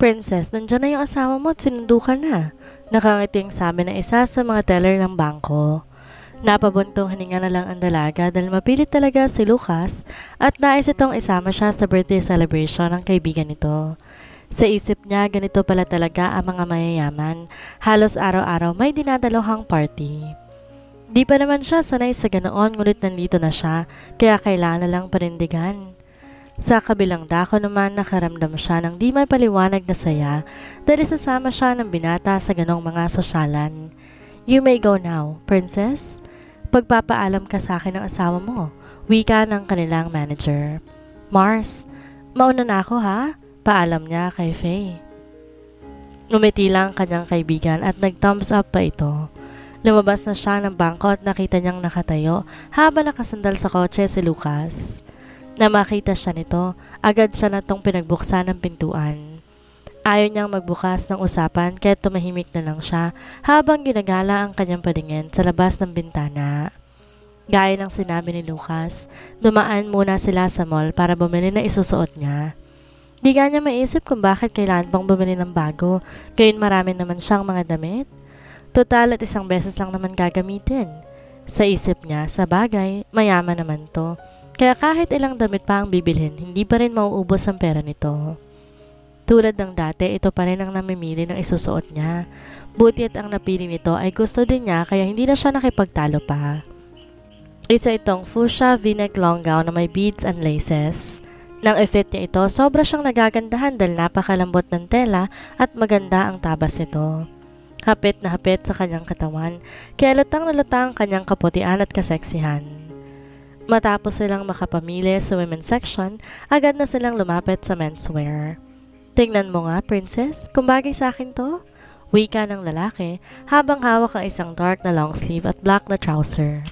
Princess, nandiyan na yung asawa mo at sinundo ka na. Nakangiting sabi ng isa sa mga teller ng bangko. Napabuntong hininga na lang ang dalaga dahil mapilit talaga si Lucas at nais itong isama siya sa birthday celebration ng kaibigan nito. Sa isip niya, ganito pala talaga ang mga mayayaman. Halos araw-araw may dinadalohang party. Di pa naman siya sanay sa ganoon ngunit nandito na siya kaya kailangan na lang panindigan. Sa kabilang dako naman nakaramdam siya ng di may paliwanag na saya dahil sasama siya ng binata sa ganong mga sosyalan. You may go now, princess. Pagpapaalam ka sa akin ng asawa mo, wika ng kanilang manager. Mars, mauna na ako ha? Paalam niya kay Faye. Ngumiti lang kanyang kaibigan at nag-thumbs up pa ito. Lumabas na siya ng bangko at nakita niyang nakatayo habang nakasandal sa kotse si Lucas. Na makita siya nito, agad siya na tong pinagbuksan ng pintuan. Ayaw niyang magbukas ng usapan kaya tumahimik na lang siya habang ginagala ang kanyang paningin sa labas ng bintana. Gaya ng sinabi ni Lucas, dumaan muna sila sa mall para bumili na isusuot niya. Di nga niya maisip kung bakit kailangan pang bumili ng bago, gayon marami naman siyang mga damit. Total at isang beses lang naman gagamitin. Sa isip niya, sa bagay, mayaman naman to. Kaya kahit ilang damit pa ang bibilhin, hindi pa rin mauubos ang pera nito. Tulad ng dati, ito pa rin ang namimili ng isusuot niya. Buti at ang napili nito ay gusto din niya kaya hindi na siya nakipagtalo pa. Isa itong fuchsia v-neck long gown na may beads and laces. Nang i-fit niya ito, sobra siyang nagagandahan dahil napakalambot ng tela at maganda ang tabas nito. Hapit na hapit sa kanyang katawan, kaya latang na latang ang kanyang kaputian at kaseksihan. Matapos silang makapamili sa women's section, agad na silang lumapit sa menswear. Tingnan mo nga, princess, kung bagay sa akin to. Wika ng lalaki habang hawak ang isang dark na long sleeve at black na trouser.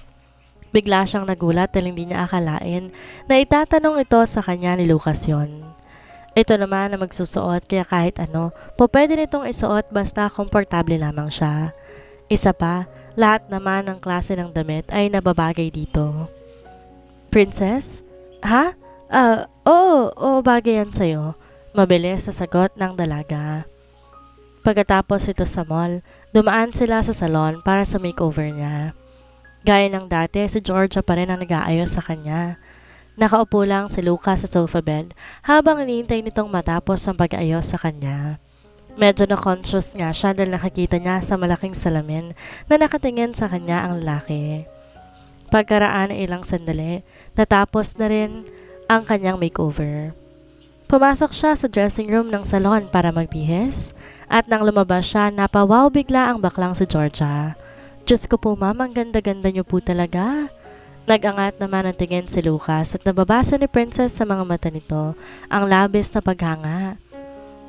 Bigla siyang nagulat dahil hindi niya akalain na itatanong ito sa kanya ni Lucas yon. Ito naman na magsusuot kaya kahit ano, pwede nitong isuot basta komportable lamang siya. Isa pa, lahat naman ng klase ng damit ay nababagay dito. Princess? Ha? Oo, bagay yan sa'yo. Mabilis sa sagot ng dalaga. Pagkatapos ito sa mall, dumaan sila sa salon para sa makeover niya. Gaya ng dati, si Georgia pa rin ang nag-aayos sa kanya. Nakaupo lang si Lucas sa sofa bed habang iniintay nitong matapos ang pag-aayos sa kanya. Medyo na-conscious nga siya dahil nakakita niya sa malaking salamin na nakatingin sa kanya ang lalaki. Pagkaraan ay ilang sandali, natapos na rin ang kanyang makeover. Pumasok siya sa dressing room ng salon para magbihis at nang lumabas siya, napawaw bigla ang baklang si Georgia. Diyos ko po ma'am, ang ganda-ganda niyo po talaga. Nag-angat naman ang tingin si Lucas at nababasa ni Princess sa mga mata nito ang labis na paghanga.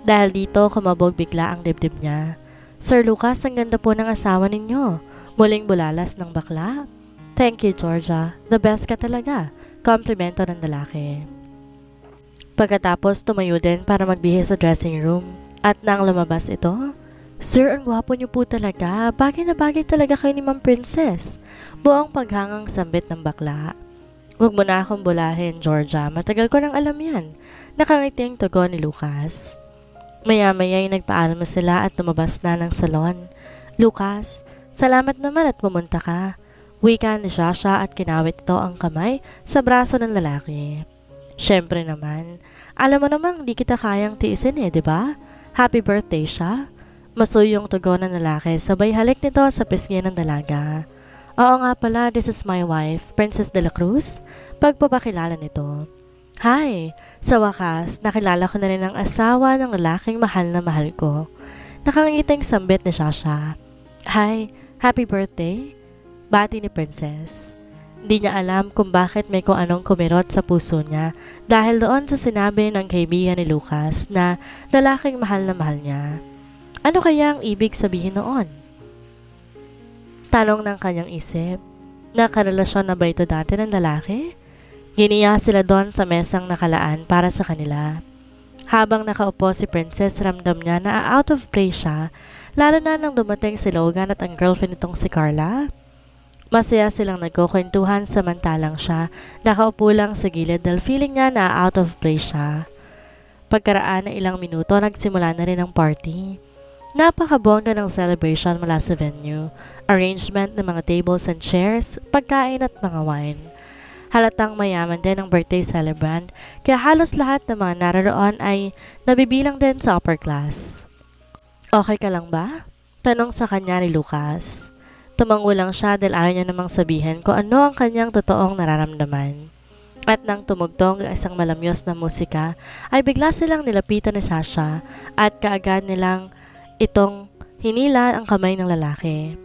Dahil dito, kumabog bigla ang dibdib niya. Sir Lucas, ang ganda po ng asawa ninyo. Muling bulalas ng bakla. Thank you, Georgia. The best ka talaga. Komplimento ng lalaki. Pagkatapos, tumayo din para magbihis sa dressing room. At nang lumabas ito, Sir, ang gwapo niyo po talaga. Bagay na bagay talaga kayo ni Ma'am Princess. Buong paghangang sambit ng bakla. Huwag mo na akong bulahin, Georgia. Matagal ko nang alam yan. Nakangiting tugon ni Lucas. Maya-maya ay nagpaalam na sila at lumabas na ng salon. Lucas, salamat naman at pumunta ka. Wika ni Shasha at kinawit ito ang kamay sa braso ng lalaki. Siyempre naman, alam mo namang di kita kayang tiisin di ba? Happy birthday siya. Masuyong tugon ng lalaki sabay halik nito sa pisngi ng dalaga. Oo nga pala, this is my wife, Princess de la Cruz. Pagpapakilala nito. Hi! Sa wakas, nakilala ko na rin ang asawa ng lalaking mahal na mahal ko. Nakangiting sambit ni Shasha. Hi! Happy birthday! Bati ni Princess. Hindi niya alam kung bakit may kung anong kumirot sa puso niya dahil doon sa sinabi ng kaibigan ni Lucas na lalaking mahal na mahal niya. Ano kaya ang ibig sabihin noon? Tanong ng kanyang isip. Nakarelasyon na ba ito dati ng lalaki? Giniya sila doon sa mesang nakalaan para sa kanila. Habang nakaupo si Princess, ramdam niya na out of place siya, lalo na nang dumating si Logan at ang girlfriend nitong si Carla. Masaya silang nagkukwentuhan samantalang siya nakaupo lang sa gilid dahil feeling niya na out of place siya. Pagkaraan ng ilang minuto, nagsimula na rin ang party. Napakabongga ng celebration mula sa venue, arrangement ng mga tables and chairs, pagkain at mga wine. Halatang mayaman din ang birthday celebrant, kaya halos lahat ng mga naroon ay nabibilang din sa upper class. Okay ka lang ba? Tanong sa kanya ni Lucas. Tumango lang siya dahil ayaw niya namang sabihin kung ano ang kanyang totoong nararamdaman. At nang tumugtong ang isang malamyos na musika, ay bigla silang nilapitan ni Sasha at kaagad nilang itong hinila ang kamay ng lalaki.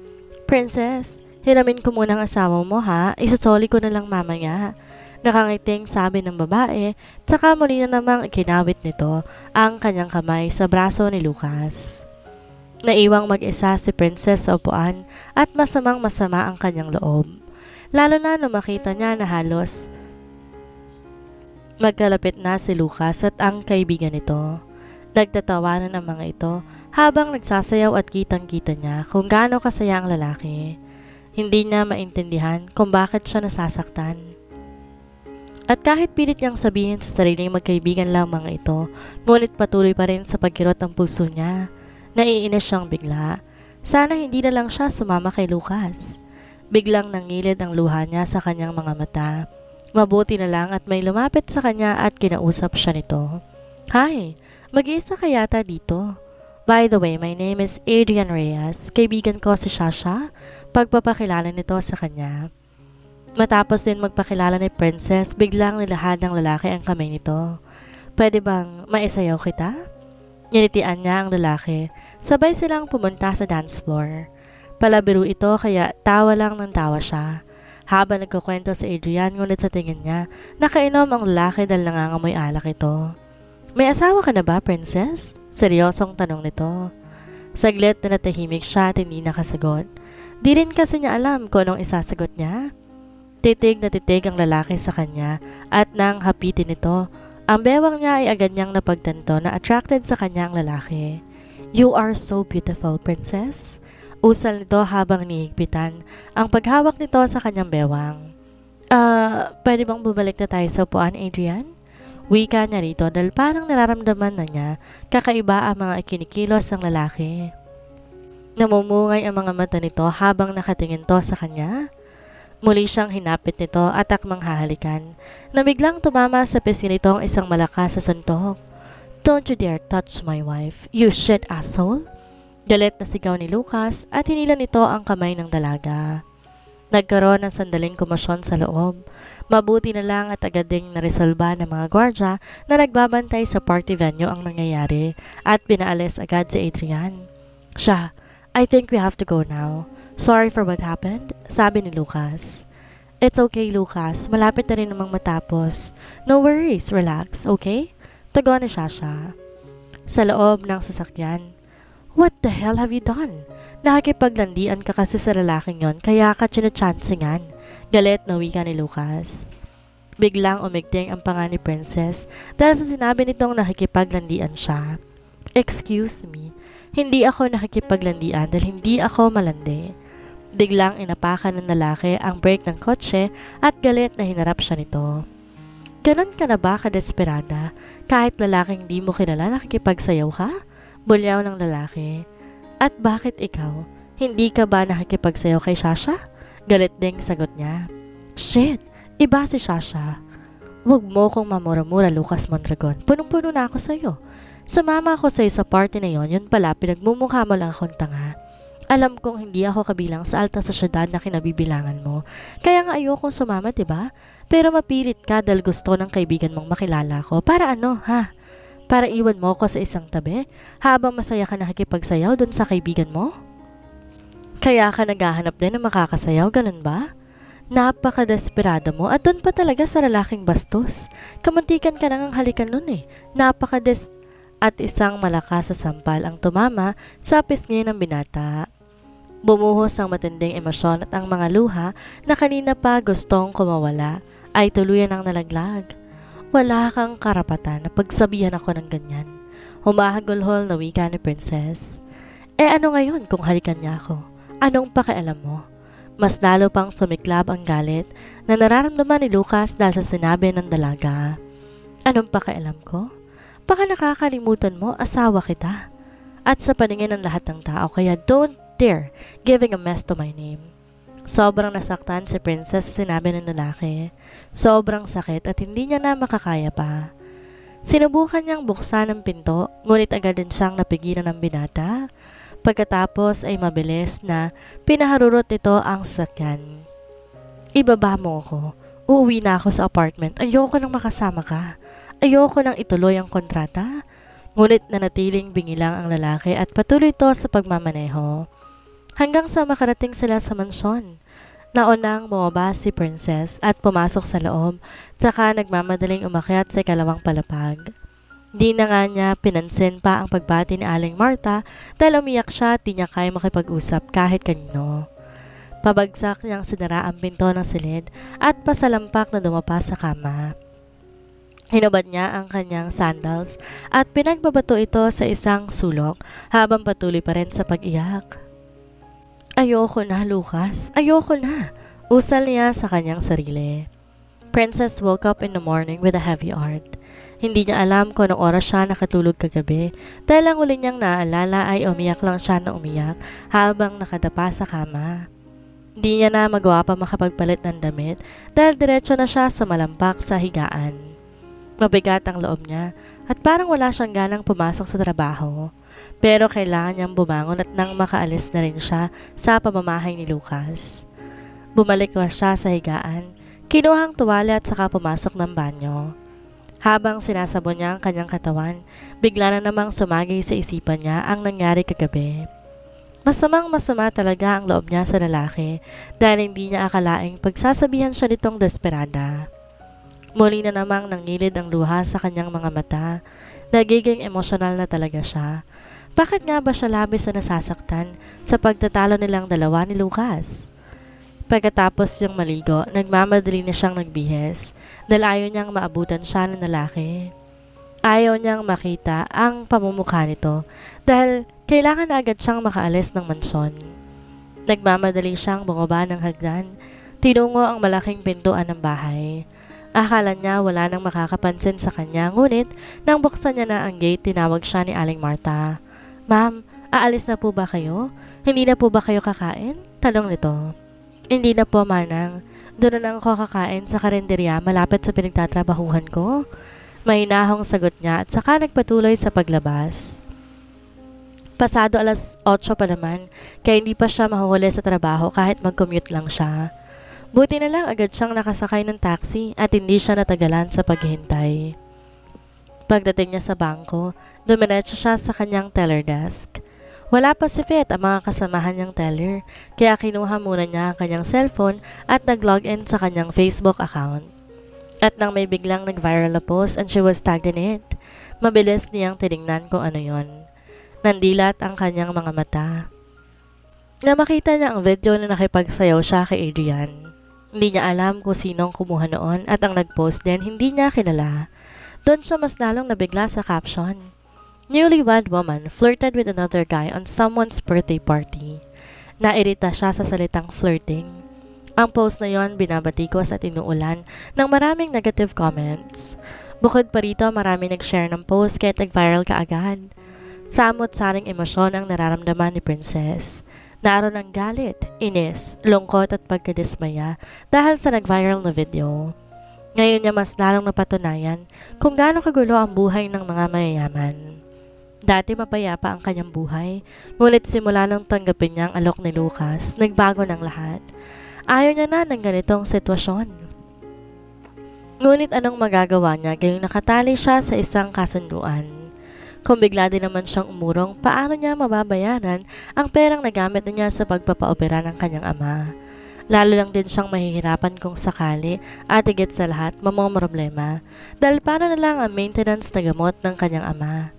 Princess, hiramin ko muna ang asawa mo ha, isasoli ko na lang mamaya. Nakangiting sabi ng babae, tsaka muli na namang ikinawit nito ang kanyang kamay sa braso ni Lucas. Naiwang mag-isa si Princess sa upuan at masamang masama ang kanyang loob. Lalo na nung makita niya na halos magkalapit na si Lucas at ang kaibigan nito. Nagtatawanan ang mga ito habang nagsasayaw at kitang-kita niya kung gaano kasaya ang lalaki. Hindi niya maintindihan kung bakit siya nasasaktan. At kahit pilit niyang sabihin sa sariling magkaibigan lang mga ito, ngunit patuloy pa rin sa pagkirot ang puso niya. Naiinis siyang bigla. Sana hindi na lang siya sumama kay Lucas. Biglang nangilid ang luha niya sa kanyang mga mata. Mabuti na lang at may lumapit sa kanya at kinausap siya nito. Hi, mag-iisa ka yata dito. By the way, my name is Adrian Reyes. Kaibigan ko si Sasha. Pagpapakilala nito sa kanya. Matapos din magpakilala ni Princess, biglang nilahad ng lalaki ang kamay nito. Pwede bang maisayaw kita? Nilitian niya ang lalaki. Sabay silang pumunta sa dance floor. Palabiro ito kaya tawa lang ng tawa siya. Habang nagkukwento si Adrian, ngunit sa tingin niya, nakainom ang lalaki dahil nangangamoy alak ito. May asawa ka na ba, Princess? Seryosong tanong nito. Saglit na natahimik siya at hindi nakasagot. Di rin kasi niya alam kung anong isasagot niya. Titig na titig ang lalaki sa kanya at nang hapitin nito, ang bewang niya ay agad niyang napagtanto na attracted sa kanya ang lalaki. You are so beautiful, Princess. Usal nito habang nihigpitan ang paghawak nito sa kanyang bewang. Pwede bang bumalik na tayo sa upuan, Adrian? Wika niya rito dahil parang nararamdaman na niya kakaiba ang mga ikinikilos ng lalaki. Namumungay ang mga mata nito habang nakatingin to sa kanya. Muli siyang hinapit nito at akmang hahalikan na biglang tumama sa pisngi nito ang isang malakas sa suntok. Don't you dare touch my wife, you shit asshole! Galit na sigaw ni Lucas at hinila nito ang kamay ng dalaga. Nagkaroon ng sandaling komosyon sa loob. Mabuti na lang at agad ding naresolba ng mga gwardya na nagbabantay sa party venue ang nangyayari at pinaalis agad si Adrian. Siya, I think we have to go now. Sorry for what happened, sabi ni Lucas. It's okay, Lucas. Malapit na rin namang matapos. No worries, relax, okay? Tugon ni Sasha. Sa loob ng sasakyan. What the hell have you done? Nakikipaglandian ka kasi sa lalaking yon kaya ka chinachansingan. Galit na wika ni Lucas. Biglang umigting ang panga ni Princess dahil sa sinabi nitong nakikipaglandian siya. Excuse me, hindi ako nakikipaglandian dahil hindi ako malandi. Biglang inapakan ng lalaki ang brake ng kotse at galit na hinarap siya nito. Ganon ka na ba kadesperada kahit lalaking di mo kilala nakikipagsayaw ka? Bulyaw ng lalaki. At bakit ikaw? Hindi ka ba nakikipagsayaw kay Sasha? Galit ding sagot niya. Shit! Iba si Sasha. Huwag mo kong mamura-mura, Lucas Mondragon. Punong-puno na ako sa'yo. Sumama ako sa'yo sa party na yon, yun pala pinagmumukha mo lang akong tanga. Alam kong hindi ako kabilang sa alta sosyedad na kinabibilangan mo. Kaya nga ayokong sumama, diba? Pero mapilit ka dahil gusto ng kaibigan mong makilala ko. Para ano, ha? Para iwan mo ko sa isang tabi habang masaya ka nakikipagsayaw dun sa kaibigan mo? Kaya ka naghahanap din ng makakasayaw, ganun ba? Napaka-desperado mo at dun pa talaga sa lalaking bastos. Kamuntikan ka nang halikan nun eh. At isang malakas sa sampal ang tumama sa pisngi ng binata. Bumuhos ang matinding emosyon at ang mga luha na kanina pa gustong kumawala ay tuluyan ang nalaglag. Wala kang karapatan na pagsabihan ako ng ganyan. Humahagulhol na wika ni Princess. Ano ngayon kung halikan niya ako? Anong pakialam mo? Mas lalo pang sumiklab ang galit na nararamdaman ni Lucas dahil sa sinabi ng dalaga. Anong pakialam ko? Baka nakakalimutan mo, asawa kita. At sa paningin ng lahat ng tao, kaya don't dare giving a mess to my name. Sobrang nasaktan si Princess sa sinabi ng lalaki. Sobrang sakit at hindi niya na makakaya pa. Sinubukan niyang buksan ang pinto, ngunit agad din siyang napigilan ng binata. Pagkatapos ay mabilis na pinaharurot nito ang sasakyan. Ibaba mo ako. Uuwi na ako sa apartment. Ayoko nang makasama ka. Ayoko nang ituloy ang kontrata. Ngunit nanatiling bingilang ang lalaki at patuloy ito sa pagmamaneho. Hanggang sa makarating sila sa mansyon. Naunang bumaba si Princess at pumasok sa loob, tsaka nagmamadaling umakyat sa ikalawang palapag. Di na nga niya pinansin pa ang pagbati ni Aling Marta dahil umiyak siya at di niya kaya makipag-usap kahit kanino. Pabagsak niyang sinara ang pinto ng silid at pasalampak na dumapa sa kama. Hinubad niya ang kanyang sandals at pinagbabato ito sa isang sulok habang patuloy pa rin sa pag-iyak. Ayoko na, Lucas. Ayoko na. Usal niya sa kanyang sarili. Princess woke up in the morning with a heavy heart. Hindi niya alam kung anong oras siya nakatulog kagabi dahil ang uli niyang naalala ay umiyak lang siya na umiyak habang nakadapa sa kama. Hindi niya na magawa pa makapagpalit ng damit dahil diretso na siya sa malampak sa higaan. Mabigat ang loob niya at parang wala siyang ganang pumasok sa trabaho. Pero kailangan niyang bumangon at nang makaalis na rin siya sa pamamahay ni Lucas. Bumalik pa siya sa higaan, kinuhang tuwalya at saka pumasok ng banyo. Habang sinasabon niya ang kanyang katawan, bigla na namang sumagi sa isipan niya ang nangyari kagabi. Masamang-masama talaga ang loob niya sa lalaki dahil hindi niya akalaing pagsasabihan siya nitong desperada. Muli na namang nangilid ang luha sa kanyang mga mata. Nagiging emosyonal na talaga siya. Bakit nga ba siya labis na nasasaktan sa pagtatalo nilang dalawa ni Lucas? Pagkatapos yung maligo, nagmamadali na siyang nagbihis dahil ayaw niyang maabutan siya ng lalaki. Ayaw niyang makita ang pamumukha nito dahil kailangan na agad siyang makaalis ng mansyon. Nagmamadali siyang bumaba ng hagdan, tinungo ang malaking pintuan ng bahay. Akala niya wala nang makakapansin sa kanya, ngunit nang buksan niya na ang gate, tinawag siya ni Aling Marta. Ma'am, aalis na po ba kayo? Hindi na po ba kayo kakain? Tanong nito. Hindi na po, manang. Doon na lang ako kakain sa karinderya malapit sa pinagtatrabahuhan ko. Mahinahong sagot niya at saka nagpatuloy sa paglabas. Pasado alas 8 pa naman, kaya hindi pa siya mahuhuli sa trabaho kahit mag-commute lang siya. Buti na lang agad siyang nakasakay ng taxi at hindi siya natagalan sa paghihintay. Pagdating niya sa bangko, dumiretso siya sa kanyang teller desk. Wala pa si Fet ang mga kasamahan niyang teller, kaya kinuha muna niya ang kanyang cellphone at nag-login sa kanyang Facebook account. At nang may biglang nag-viral na post and she was tagged in it, mabilis niyang tinignan kung ano yon. Nandilat ang kanyang mga mata. Na makita niya ang video na nakipagsayaw siya kay Adrian. Hindi niya alam kung sinong kumuha noon at ang nag-post din hindi niya kilala. Doon siya mas lalong nabigla sa caption. Newlywed woman flirted with another guy on someone's birthday party. Nairita siya sa salitang flirting. Ang post na yon binabatikos at inuulan ng maraming negative comments. Bukod pa rito, marami nag-share ng post kaya nag-viral kaagad. Samot-saring emosyon ang nararamdaman ni Princess. Naroon ang galit, inis, lungkot at pagkadismaya dahil sa nag-viral na video. Ngayon niya mas lalong napatunayan kung gaano kagulo ang buhay ng mga mayayaman. Dati mapayapa ang kanyang buhay, ngunit simula nang tanggapin niya ang alok ni Lucas, nagbago ng lahat. Ayaw niya na ng ganitong sitwasyon. Ngunit anong magagawa niya gayong nakatali siya sa isang kasunduan? Kung bigla din naman siyang umurong, paano niya mababayaran ang perang nagamit na niya sa pagpapaopera ng kanyang ama? Lalo lang din siyang mahihirapan kung sakali at higit sa lahat mamamroblema dahil paano na lang ang maintenance na gamot ng kanyang ama.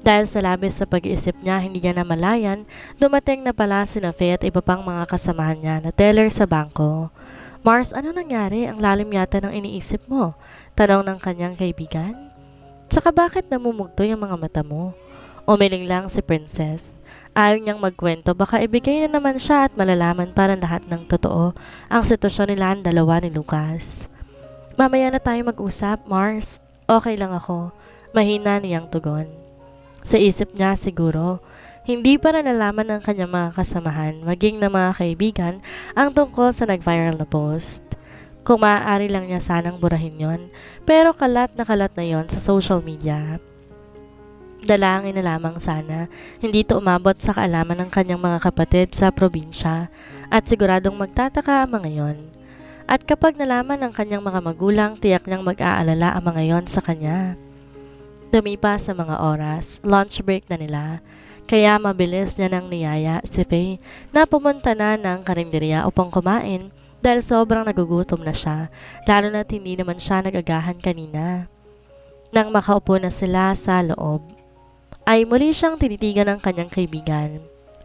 Dahil sa labis sa pag-iisip niya, hindi niya namalayan, dumating na pala si Faye at iba pang mga kasamahan niya na teller sa bangko. Mars, ano nangyari? Ang lalim yata ng iniisip mo? Tanong ng kanyang kaibigan. Tsaka bakit namumugto yung mga mata mo? Umiling lang si Princess. Ayaw niyang magkwento, baka ibigay na naman siya at malalaman para lahat ng totoo ang sitwasyon nila ang dalawa ni Lucas. Mamaya na tayo mag-usap, Mars. Okay lang ako. Mahina niyang tugon. Sa isip niya siguro, hindi pa nalalaman ng kanyang mga kasamahan maging ng mga kaibigan ang tungkol sa nag-viral na post. Kung maaari lang niya sanang burahin yon, pero kalat na yon sa social media. Dalangin na lamang sana, hindi ito umabot sa kaalaman ng kanyang mga kapatid sa probinsya at siguradong magtataka ang mga yon. At kapag nalaman ng kanyang mga magulang, tiyak niyang mag-aalala ang mga yon sa kanya. Lumipas sa mga oras, lunch break na nila, kaya mabilis niya nang niyaya si Faye na pumunta na ng karinderya upang kumain dahil sobrang nagugutom na siya, lalo na't hindi naman siya nag-agahan kanina. Nang makaupo na sila sa loob, ay muli siyang tinitigan ng kanyang kaibigan.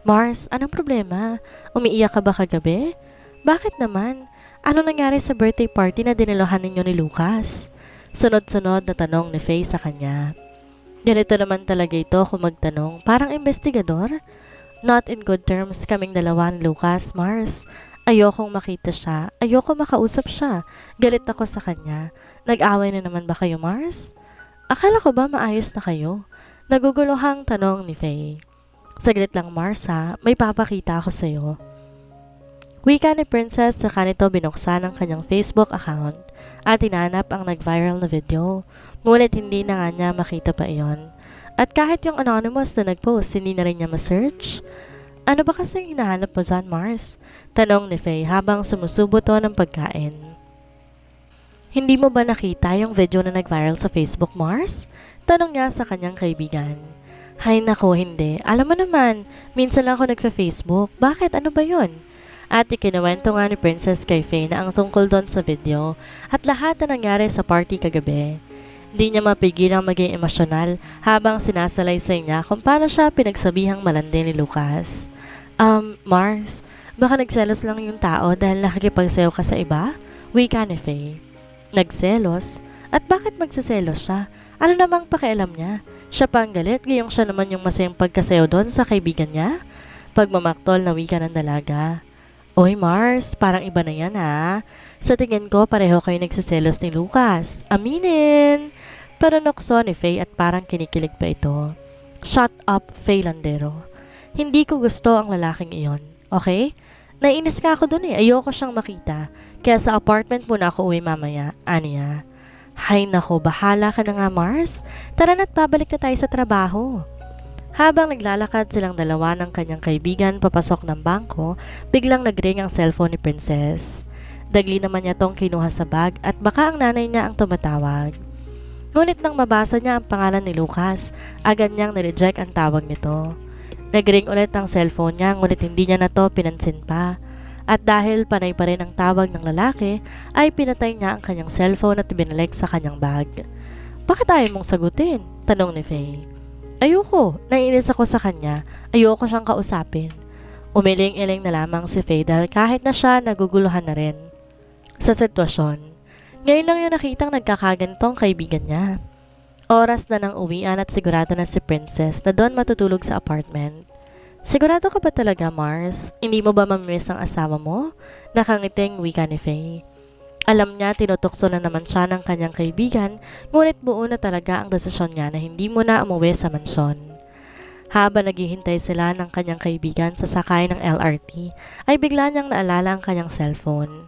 Mars, anong problema? Umiiyak ka ba kagabi? Bakit naman? Ano nangyari sa birthday party na dinilohan ninyo ni Lucas? Sunod-sunod na tanong ni Faye sa kanya. Ganito naman talaga ito kung magtanong, parang investigador. Not in good terms kaming dalawa ni Lucas, Mars. Ayokong makita siya, ayoko makausap siya. Galit ako sa kanya. Nag-away na naman ba kayo, Mars? Akala ko ba maayos na kayo? Naguguluhang tanong ni Faye. Saglit lang, Mars ha, may papakita ako sa'yo. Wika ni Princess saka nito binuksan ang kanyang Facebook account at hinanap ang nag-viral na video. Ngunit hindi na nga niya makita pa iyon. At kahit yung anonymous na nag-post, hindi na rin niya ma-search. Ano ba kasing hinahanap mo dyan, Mars? Tanong ni Faye habang sumusubo to ng pagkain. Hindi mo ba nakita yung video na nag-viral sa Facebook, Mars? Tanong niya sa kanyang kaibigan. Hay nako, hindi. Alam mo naman, minsan lang ako nagfa-Facebook. Bakit? Ano ba yun? At ikinuwento nga ni Princess kay Faye na ang tungkol doon sa video at lahat na nangyari sa party kagabi. Hindi niya mapigilang maging emosyonal habang sinasalaysay niya kung paano siya pinagsabihang malandi ni Lucas. Mars, baka nagselos lang yung tao dahil nakikipagsayaw ka sa iba? Wika ni Faye. Nagselos? At bakit magsaselos siya? Ano namang pakialam niya? Siya pa ang galit, gayong siya naman yung masayang pagkasayaw doon sa kaibigan niya? Pagmamaktol na wika ng dalaga. Oy Mars, parang iba na yan ha. Sa tingin ko, pareho kayo nagsaselos ni Lucas. Aminin! Paranokso ni Faye at parang kinikilig pa ito. Shut up, Faye Landero. Hindi ko gusto ang lalaking iyon, okay? Naiinis ka ako dun eh, ayoko siyang makita. Kaya sa apartment muna ako uwi mamaya, aniya. Hay nako, bahala ka na nga Mars. Tara na't pabalik na tayo sa trabaho. Habang naglalakad silang dalawa ng kanyang kaibigan papasok ng bangko, biglang nagring ang cellphone ni Princess. Dagli naman niya tong kinuha sa bag at baka ang nanay niya ang tumatawag. Ngunit nang mabasa niya ang pangalan ni Lucas, agad niyang nireject ang tawag nito. Nagring ulit ang cellphone niya ngunit hindi niya na to pinansin pa. At dahil panay pa rin ang tawag ng lalaki, ay pinatay niya ang kanyang cellphone at binalik sa kanyang bag. Bakit ayaw mong sagutin? Tanong ni Faye. Ayoko, naiinis ako sa kanya. Ayoko siyang kausapin. Umiling-iling na lamang si Faye dahil kahit na siya naguguluhan na rin sa sitwasyon. Ngayon lang yung nakitang nagkakagantong kaibigan niya. Oras na ng uwian at sigurado na si Princess na doon matutulog sa apartment. Sigurado ka ba talaga, Mars? Hindi mo ba mamimiss ang asawa mo? Nakangiting wika ni Faye. Alam niya tinutokso na naman siya ng kanyang kaibigan, ngunit buo na talaga ang desisyon niya na hindi muna umuwi sa mansyon. Habang naghihintay sila ng kanyang kaibigan sa sakay ng LRT, ay bigla niyang naalala ang kanyang cellphone.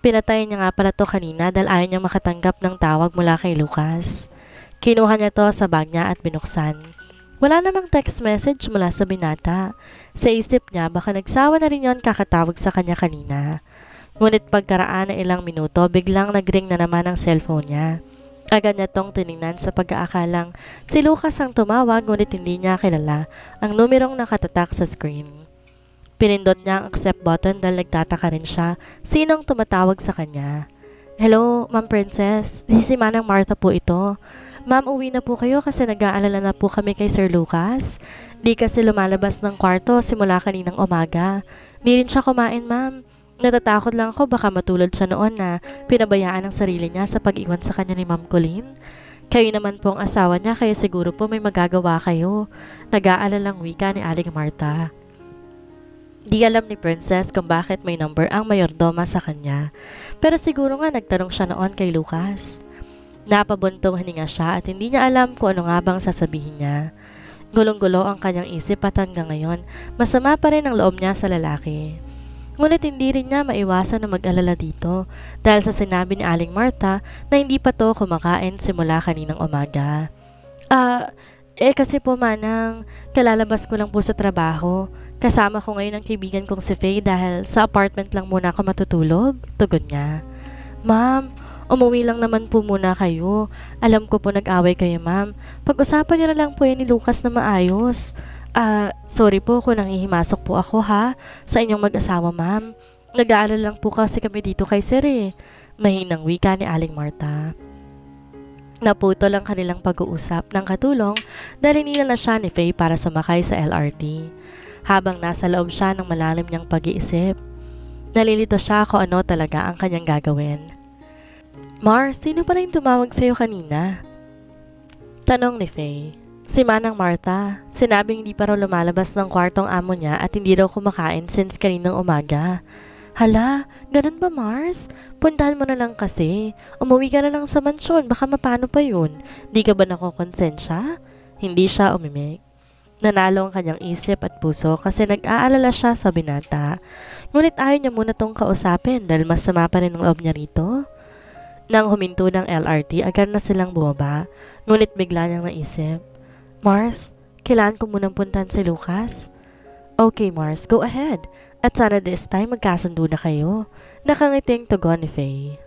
Pinatay niya nga pala to kanina dahil ayaw niyang makatanggap ng tawag mula kay Lucas. Kinuha niya to sa bag niya at binuksan. Wala namang text message mula sa binata. Sa isip niya baka nagsawa na rin yon kakatawag sa kanya kanina. Ngunit pagkaraan ng ilang minuto, biglang nagring na naman ang cellphone niya. Agad niya tong tiningnan sa pag-aakalang si Lucas ang tumawag ngunit hindi niya kilala ang numerong nakatatak sa screen. Pinindot niya ang accept button dahil nagtataka rin siya sinong tumatawag sa kanya. Hello, Ma'am Princess. Si Manang Martha po ito. Ma'am, uwi na po kayo kasi nag-aalala na po kami kay Sir Lucas. Di kasi lumalabas ng kwarto simula kaninang umaga. Di rin siya kumain, ma'am. Natatakot lang ako baka matulad siya noon na pinabayaan ang sarili niya sa pag-iwan sa kanya ni Ma'am Colleen. Kayo naman po ang asawa niya kaya siguro po may magagawa kayo. Nag-aalalang wika ni Aling Martha. Di alam ni Princess kung bakit may number ang mayordoma sa kanya. Pero siguro nga nagtanong siya noon kay Lucas. Napabuntong hininga siya at hindi niya alam kung ano nga bang sasabihin niya. Gulong-gulo ang kanyang isip at hanggang ngayon, masama pa rin ang loob niya sa lalaki. Ngunit hindi rin niya maiwasan na mag-alala dito dahil sa sinabi ni Aling Marta na hindi pa to kumakain simula kaninang umaga. Kasi po manang, kalalabas ko lang po sa trabaho. Kasama ko ngayon ang kaibigan kong si Faye dahil sa apartment lang muna ako matutulog, tugon niya. Ma'am, umuwi lang naman po muna kayo. Alam ko po nag-away kayo, ma'am. Pag-usapan niyo na lang po yan ni Lucas na maayos. Sorry po kung nangihimasok po ako ha, sa inyong mag-asawa, ma'am. Nag-aalala lang po kasi kami dito kay Sir eh. Mahinang wika ni Aling Marta. Naputol ang kanilang pag-uusap ng katulong dahil hinila na siya ni Faye para sumakay sa LRT. Habang nasa loob siya ng malalim niyang pag-iisip, nalilito siya kung ano talaga ang kanyang gagawin. Mars, sino pala yung tumawag sa'yo kanina? Tanong ni Faye. Si Manang Marta. Sinabing hindi pa raw lumalabas ng kwartong amo niya at hindi raw kumakain since kaninang umaga. Hala, ganun ba Mars? Puntahan mo na lang kasi. Umuwi ka na lang sa mansyon, baka mapano pa yun. Di ka ba nakokonsensya? Hindi siya umimik. Nanalo ang kanyang isip at puso kasi nag-aalala siya sa binata. Ngunit ayaw niya muna tong kausapin dahil masama pa rin ang loob niya rito. Nang huminto ng LRT, agad na silang bumaba. Ngunit bigla niyang naisip, Mars, kailangan ko munang puntahan si Lucas. Okay Mars, go ahead. At sana this time magkasundo na kayo. Nakangiting tugon ni Faye.